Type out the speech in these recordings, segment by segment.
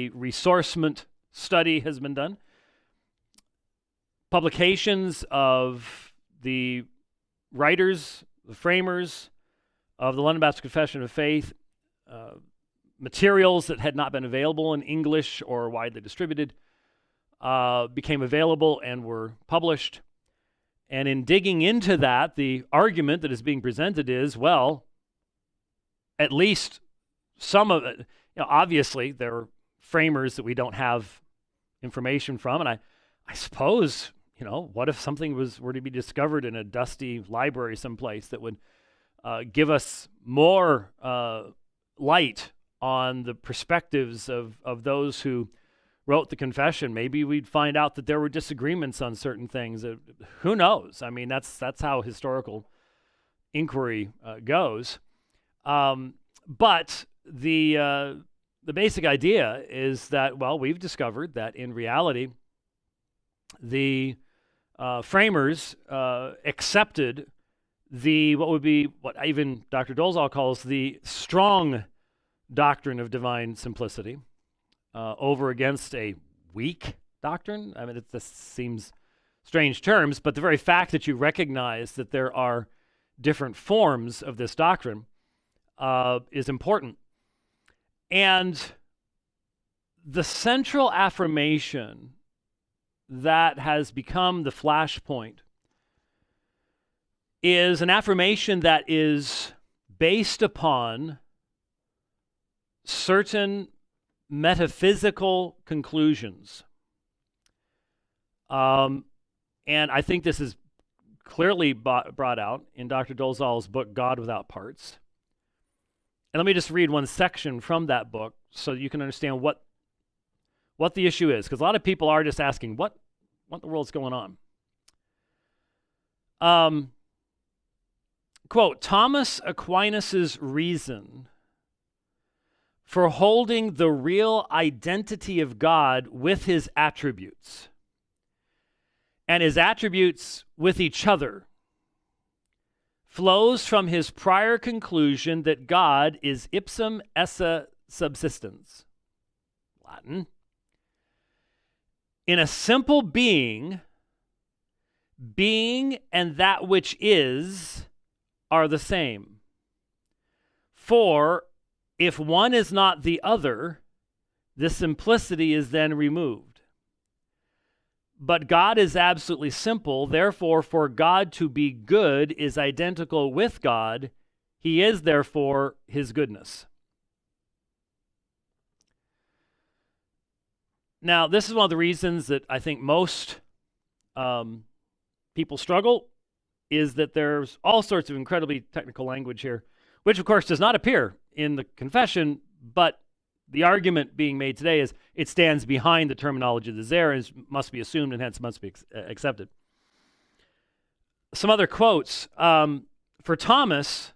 a resourcement study has been done. Publications of the writers, the framers of the London Baptist Confession of Faith, materials that had not been available in English or widely distributed became available and were published. And in digging into that, the argument that is being presented is, well, at least some of it, obviously there are framers that we don't have information from, and I suppose, what if something were to be discovered in a dusty library someplace that would give us more light on the perspectives of those who wrote the confession? Maybe we'd find out that there were disagreements on certain things. Who knows? I mean, that's how historical inquiry goes. But the basic idea is that, well, we've discovered that in reality, the framers accepted what even Dr. Dolezal calls the strong doctrine of divine simplicity over against a weak doctrine. I mean, this seems strange terms, but the very fact that you recognize that there are different forms of this doctrine is important. And the central affirmation that has become the flashpoint is an affirmation that is based upon certain metaphysical conclusions. And I think this is clearly brought out in Dr. Dolezal's book, God Without Parts. And let me just read one section from that book so you can understand what the issue is, because a lot of people are just asking, what in the world's going on? Quote, Thomas Aquinas' reason for holding the real identity of God with his attributes and his attributes with each other flows from his prior conclusion that God is ipsum esse subsistens, Latin. In a simple being and that which is are the same. For if one is not the other, the simplicity is then removed. But God is absolutely simple, therefore, for God to be good is identical with God. He is, therefore, his goodness. Now, this is one of the reasons that I think most people struggle, is that there's all sorts of incredibly technical language here, which, of course, does not appear in the confession, but the argument being made today is it stands behind the terminology that's there and must be assumed and hence must be accepted. Some other quotes. For Thomas,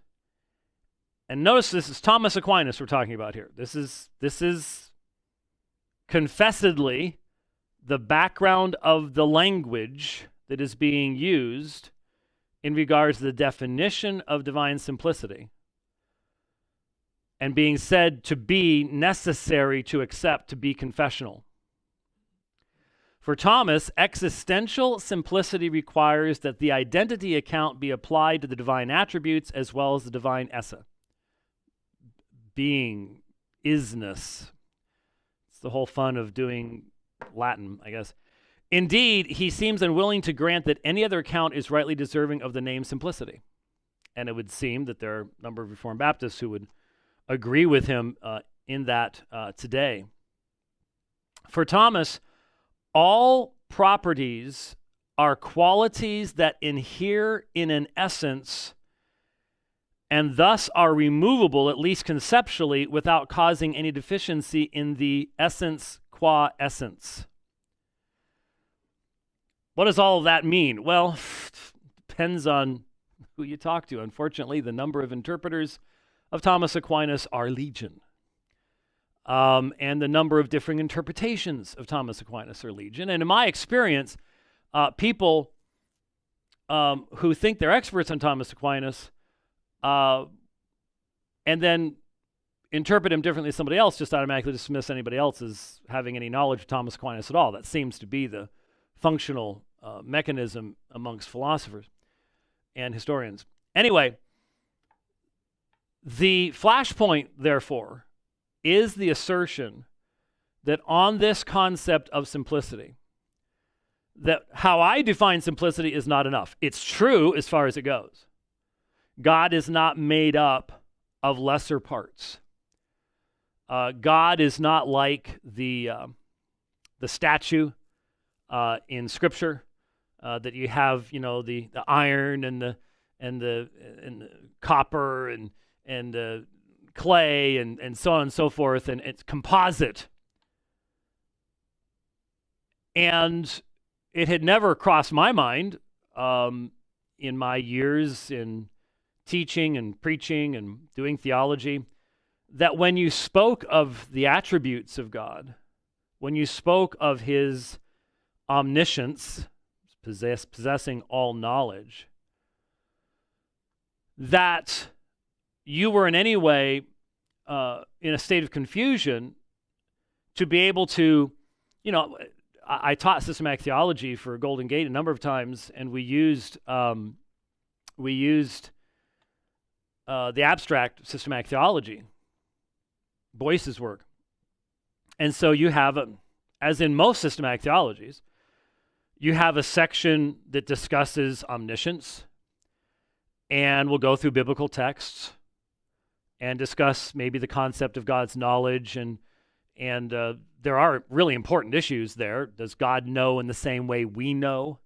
and notice this is Thomas Aquinas we're talking about here. This is confessedly the background of the language that is being used in regards to the definition of divine simplicity and being said to be necessary to accept, to be confessional. For Thomas, existential simplicity requires that the identity account be applied to the divine attributes as well as the divine esse. Being, isness. It's the whole fun of doing Latin, I guess. Indeed, he seems unwilling to grant that any other account is rightly deserving of the name simplicity. And it would seem that there are a number of Reformed Baptists who would agree with him in that today. For Thomas, all properties are qualities that inhere in an essence and thus are removable, at least conceptually, without causing any deficiency in the essence qua essence. What does all of that mean? Well, depends on who you talk to. Unfortunately, the number of interpreters of Thomas Aquinas are legion. And the number of differing interpretations of Thomas Aquinas are legion. And in my experience, people who think they're experts on Thomas Aquinas and then interpret him differently than somebody else, just automatically dismiss anybody else as having any knowledge of Thomas Aquinas at all. That seems to be the functional mechanism amongst philosophers and historians. Anyway, the flashpoint, therefore, is the assertion that on this concept of simplicity, that how I define simplicity is not enough. It's true as far as it goes. God is not made up of lesser parts. God is not like the statue in Scripture that you have, the iron and the copper and clay and so on and so forth, and it's composite. And it had never crossed my mind in my years in teaching and preaching and doing theology that when you spoke of the attributes of God, when you spoke of his omniscience, possessing all knowledge, that you were in any way in a state of confusion to be able to, I taught systematic theology for Golden Gate a number of times, and we used the abstract systematic theology, Boyce's work. And so you have, as in most systematic theologies, you have a section that discusses omniscience, and we'll go through biblical texts and discuss maybe the concept of God's knowledge, and there are really important issues there. Does God know in the same way we know?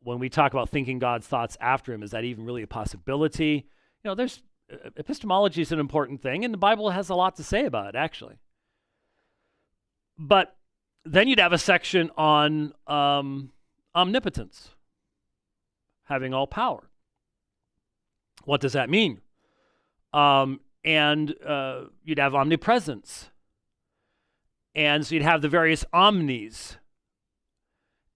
When we talk about thinking God's thoughts after him, is that even really a possibility? There's epistemology is an important thing, and the Bible has a lot to say about it, actually. But then you'd have a section on omnipotence, having all power. What does that mean? And you'd have omnipresence. And so you'd have the various omnis.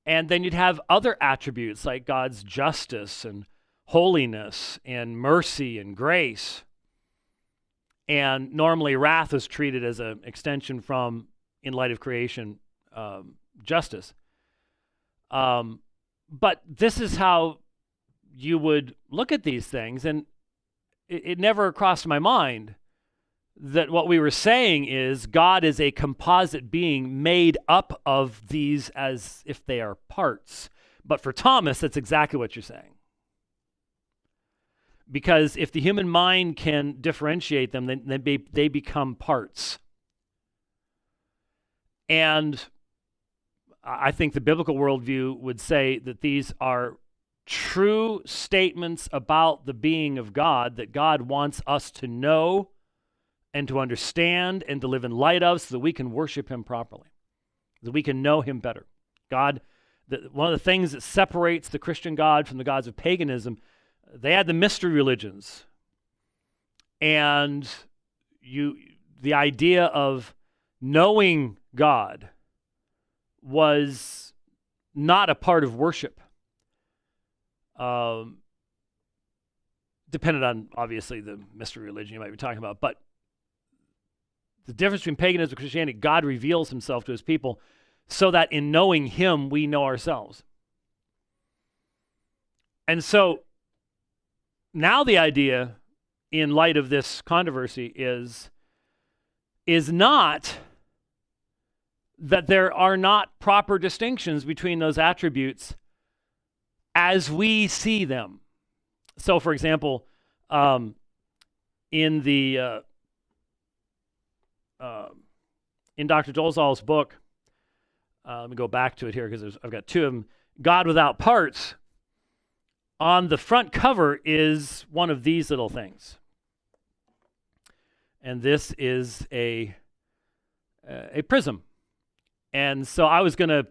And then you'd have other attributes like God's justice and holiness and mercy and grace. And normally wrath is treated as an extension from, in light of creation, justice. But this is how you would look at these things, and it never crossed my mind that what we were saying is God is a composite being made up of these as if they are parts. But for Thomas, that's exactly what you're saying. Because if the human mind can differentiate them, then they become parts. And I think the biblical worldview would say that these are true statements about the being of God that God wants us to know and to understand and to live in light of so that we can worship him properly, that we can know him better. God, one of the things that separates the Christian God from the gods of paganism, they had the mystery religions. And the idea of knowing God was not a part of worship. Depended on, obviously, the mystery religion you might be talking about. But the difference between paganism and Christianity, God reveals himself to his people so that in knowing him, we know ourselves. And so now the idea, in light of this controversy, is not that there are not proper distinctions between those attributes as we see them. So, for example, in Dr. Dolezal's book, let me go back to it here because I've got two of them. God Without Parts. On the front cover is one of these little things, and this is a prism. And so I was going to,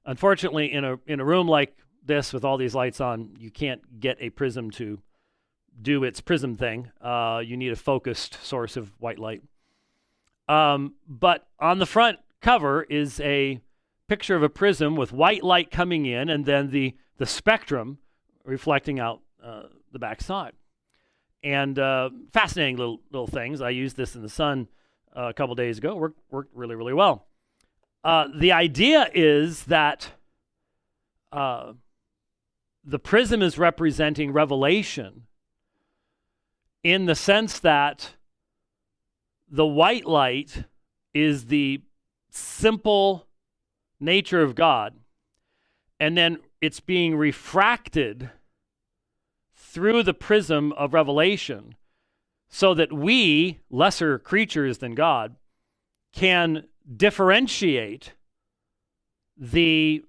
unfortunately, in a room like this with all these lights on, you can't get a prism to do its prism thing. You need a focused source of white light. But on the front cover is a picture of a prism with white light coming in, and then the spectrum reflecting out the back side. And fascinating little things. I used this in the sun a couple days ago. Worked really, really well. The idea is that the prism is representing revelation in the sense that the white light is the simple nature of God, and then it's being refracted through the prism of revelation so that we, lesser creatures than God, can differentiate the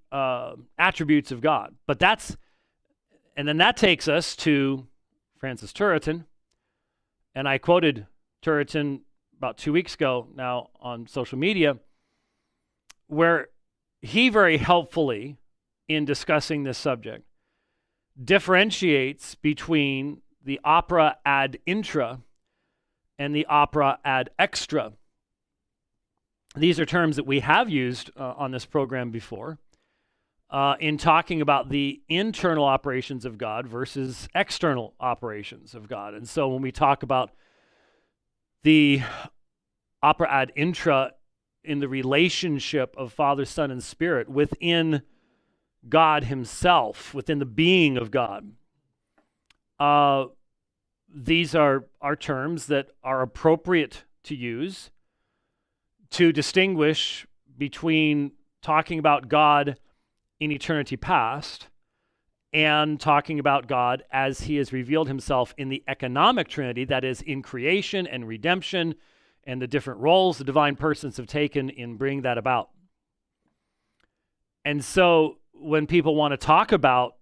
attributes of God. And then that takes us to Francis Turretin, and I quoted Turretin about 2 weeks ago now on social media, where he very helpfully, in discussing this subject, differentiates between the opera ad intra and the opera ad extra. These are terms that we have used on this program before in talking about the internal operations of God versus external operations of God. And so when we talk about the opera ad intra in the relationship of Father, Son, and Spirit within God himself, within the being of God, these are terms that are appropriate to use to distinguish between talking about God in eternity past and talking about God as he has revealed himself in the economic Trinity, that is, in creation and redemption, and the different roles the divine persons have taken in bringing that about. And so when people want to talk about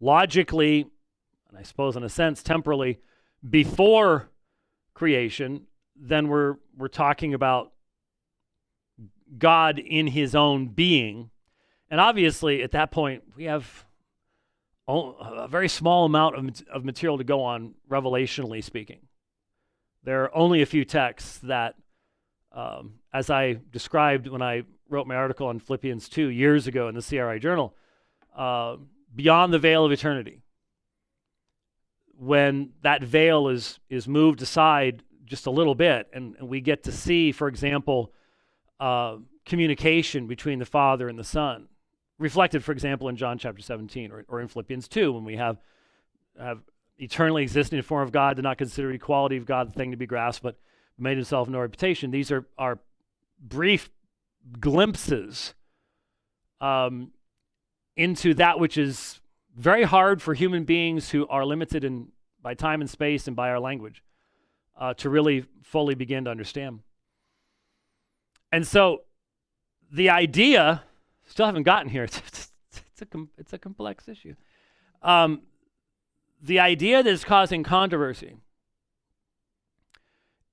logically, and I suppose in a sense temporally, before creation, then we're talking about God in his own being. And obviously, at that point, we have a very small amount of material to go on, revelationally speaking. There are only a few texts that, as I described when I wrote my article on Philippians 2 years ago in the CRI Journal, beyond the veil of eternity, when that veil is moved aside just a little bit, and we get to see, for example, communication between the Father and the Son, reflected, for example, in John chapter 17 or in Philippians 2, when we have eternally existing in the form of God, did not consider equality of God the thing to be grasped, but made himself no reputation. These are brief glimpses into that which is very hard for human beings who are limited by time and space and by our language to really fully begin to understand. And so the idea, still haven't gotten here, it's a complex issue. The idea that is causing controversy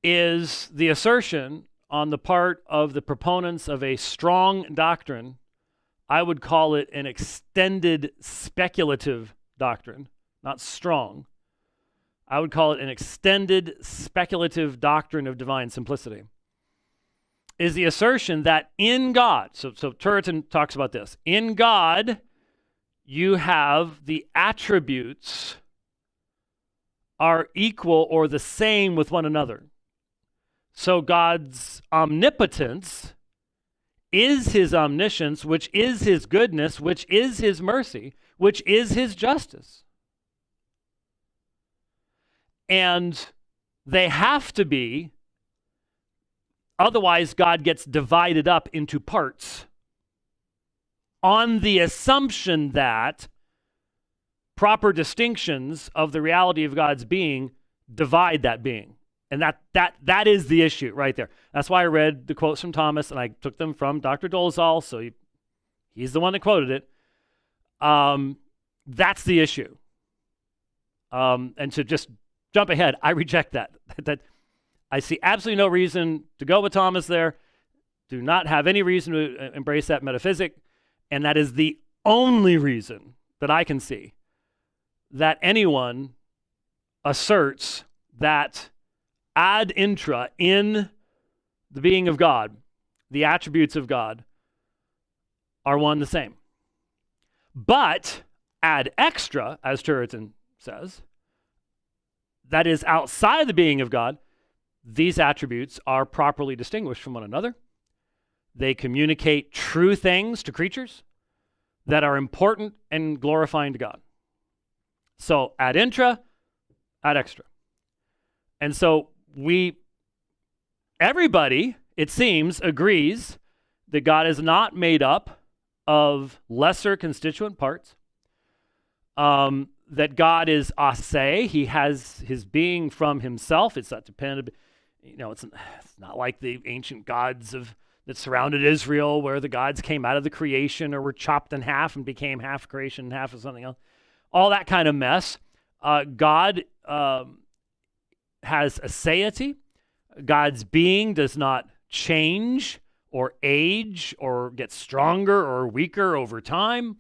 is the assertion on the part of the proponents of a strong doctrine. I would call it an extended speculative doctrine, not strong. I would call it an extended speculative doctrine of divine simplicity. Is the assertion that in God, so Turretin talks about this, in God you have the attributes are equal or the same with one another. So God's omnipotence is his omniscience, which is his goodness, which is his mercy, which is his justice. And they have to be, otherwise God gets divided up into parts on the assumption that proper distinctions of the reality of God's being divide that being. And that is the issue right there. That's why I read the quotes from Thomas, and I took them from Dr. Dolezal, so he's the one that quoted it. That's the issue. And to just jump ahead, I reject that. That I see absolutely no reason to go with Thomas there. Do not have any reason to embrace that metaphysic. And that is the only reason that I can see that anyone asserts that ad intra, in the being of God, the attributes of God are one the same. But ad extra, as Turretin says, that is outside the being of God, these attributes are properly distinguished from one another. They communicate true things to creatures that are important and glorifying to God. So ad intra, ad extra. And so everybody, it seems, agrees that God is not made up of lesser constituent parts, that God is ase, he has his being from himself. It's not dependent, it's not like the ancient gods that surrounded Israel, where the gods came out of the creation or were chopped in half and became half creation and half of something else. All that kind of mess. God has aseity. God's being does not change or age or get stronger or weaker over time.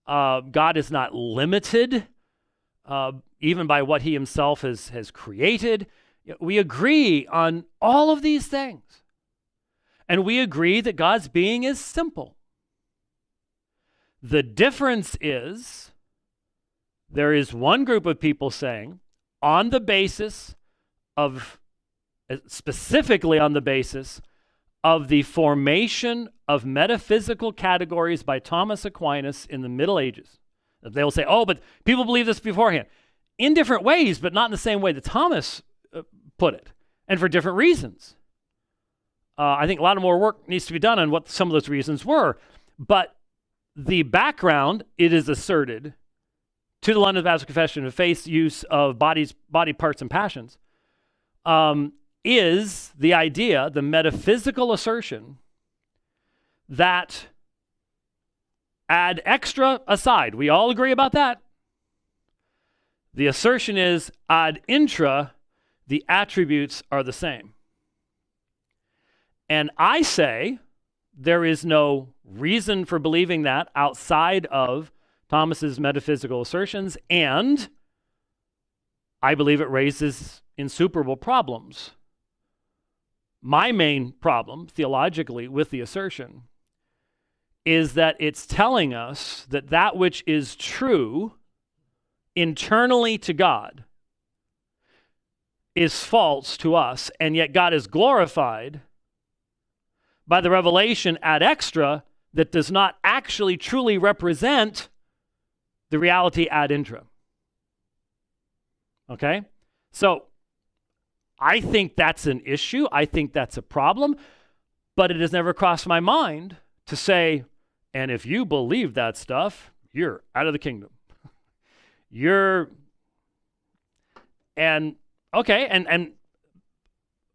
God is not limited even by what he himself has created. We agree on all of these things. And we agree that God's being is simple. The difference is there is one group of people saying, specifically on the basis of the formation of metaphysical categories by Thomas Aquinas in the Middle Ages. They will say, oh, but people believe this beforehand. In different ways, but not in the same way that Thomas put it, and for different reasons. I think a lot more work needs to be done on what some of those reasons were. But the background, it is asserted, to the London Baptist Confession of Faith's use of body parts and passions, is the idea, the metaphysical assertion, that ad extra aside, we all agree about that. The assertion is ad intra, the attributes are the same. And I say there is no reason for believing that outside of Thomas's metaphysical assertions, and I believe it raises insuperable problems. My main problem, theologically, with the assertion is that it's telling us that which is true internally to God is false to us, and yet God is glorified by the revelation ad extra that does not actually truly represent the reality ad intra. Okay? So, I think that's an issue. I think that's a problem. But it has never crossed my mind to say, and if you believe that stuff, you're out of the kingdom. And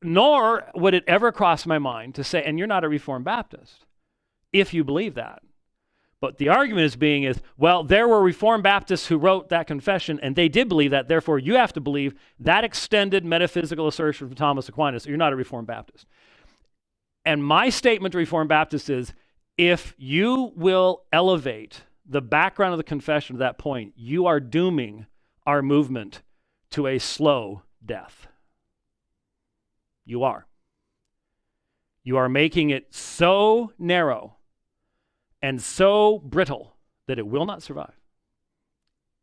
nor would it ever cross my mind to say, and you're not a Reformed Baptist, if you believe that. But the argument is, well, there were Reformed Baptists who wrote that confession, and they did believe that, therefore you have to believe that extended metaphysical assertion from Thomas Aquinas, or you're not a Reformed Baptist. And my statement to Reformed Baptists is, if you will elevate the background of the confession to that point, you are dooming our movement to a slow death. You are. You are making it so narrow and so brittle that it will not survive.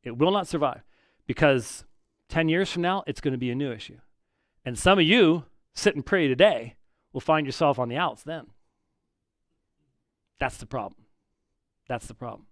It will not survive because 10 years from now, it's going to be a new issue. And some of you sitting pretty today will find yourself on the outs then. That's the problem. That's the problem.